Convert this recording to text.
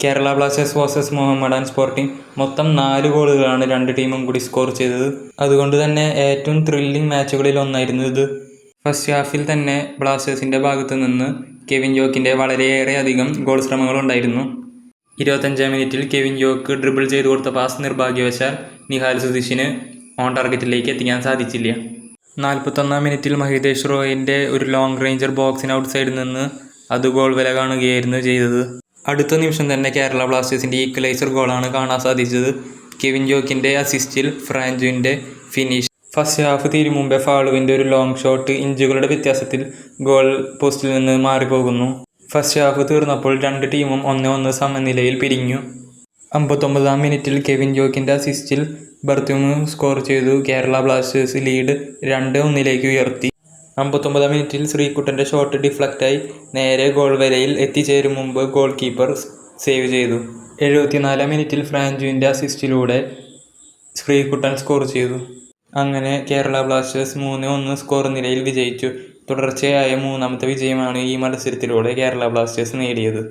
Kerala Blasters versus മുഹമ്മഡൻ sporting മൊത്തം 4 ഗോളുകളാണ് രണ്ട് ടീമും കൂടി സ്കോർ ചെയ്തത്. അതുകൊണ്ട് തന്നെ ഏറ്റവും ത്രില്ലിംഗ് മാച്ചുകളിൽ ഒന്നായിരുന്നു ഇത്. ഫസ്റ്റ് ഹാഫിൽ തന്നെ ബ്ലാസ്റ്റേഴ്സിൻ്റെ ഭാഗത്തു നിന്ന് കെവിൻ ജോക്കിൻ്റെ വളരെയേറെ അധികം ഗോൾ ശ്രമങ്ങളുണ്ടായിരുന്നു. 25-ാം മിനിറ്റിൽ കെവിൻ ജോക്ക് ഡ്രിബിൾ ചെയ്തു കൊടുത്ത പാസ് നിർഭാഗ്യവശാൽ നിഹാൽ സുതീഷിന് ഓൺ ടാർഗറ്റിലേക്ക് എത്തിക്കാൻ സാധിച്ചില്ല. 41-ാം മിനിറ്റിൽ മഹിതേഷ് റോയിൻ്റെ ഒരു ലോങ് റേഞ്ചർ ബോക്സിന് ഔട്ട് സൈഡിൽ നിന്ന് അത് ഗോൾ വില കാണുകയായിരുന്നു ചെയ്തത്. അടുത്ത നിമിഷം തന്നെ കേരള ബ്ലാസ്റ്റേഴ്സിൻ്റെ ഈക്വലൈസർ ഗോളാണ് കാണാൻ സാധിച്ചത്. കെവിൻ ജോക്കിൻ്റെ അസിസ്റ്റിൽ ഫ്രാഞ്ചുവിൻ്റെ ഫിനിഷ്. ഫസ്റ്റ് ഹാഫ് തീരും മുമ്പേ ഫാളുവിൻ്റെ ഒരു ലോങ് ഷോട്ട് ഇഞ്ചുകളുടെ വ്യത്യാസത്തിൽ ഗോൾ പോസ്റ്റിൽ നിന്ന് മാറിപ്പോകുന്നു. ഫസ്റ്റ് ഹാഫ് തീർന്നപ്പോൾ രണ്ട് ടീമും 1-1 സമനിലയിൽ പിരിഞ്ഞു. 59-ാം മിനിറ്റിൽ കെവിൻ ജോക്കിൻ്റെ അസിസ്റ്റിൽ ബർത്തുമു സ്കോർ ചെയ്തു. കേരള ബ്ലാസ്റ്റേഴ്സ് ലീഡ് 2-1 ഉയർത്തി. 59-ാം മിനിറ്റിൽ ശ്രീകുട്ടൻ്റെ ഷോട്ട് ഡിഫ്ലക്റ്റായി നേരെ ഗോൾ വലയിൽ എത്തിച്ചേരും മുമ്പ് ഗോൾ കീപ്പർ സേവ് ചെയ്തു. 74-ാം മിനിറ്റിൽ ഫ്രാഞ്ചുവിൻ്റെ അസിസ്റ്റിലൂടെ ശ്രീകുട്ടൻ സ്കോർ ചെയ്തു. അങ്ങനെ കേരള ബ്ലാസ്റ്റേഴ്സ് 3-1 സ്കോർ നിലയിൽ വിജയിച്ചു. തുടർച്ചയായ മൂന്നാമത്തെ വിജയമാണ് ഈ മത്സരത്തിലൂടെ കേരള ബ്ലാസ്റ്റേഴ്സ് നേടിയത്.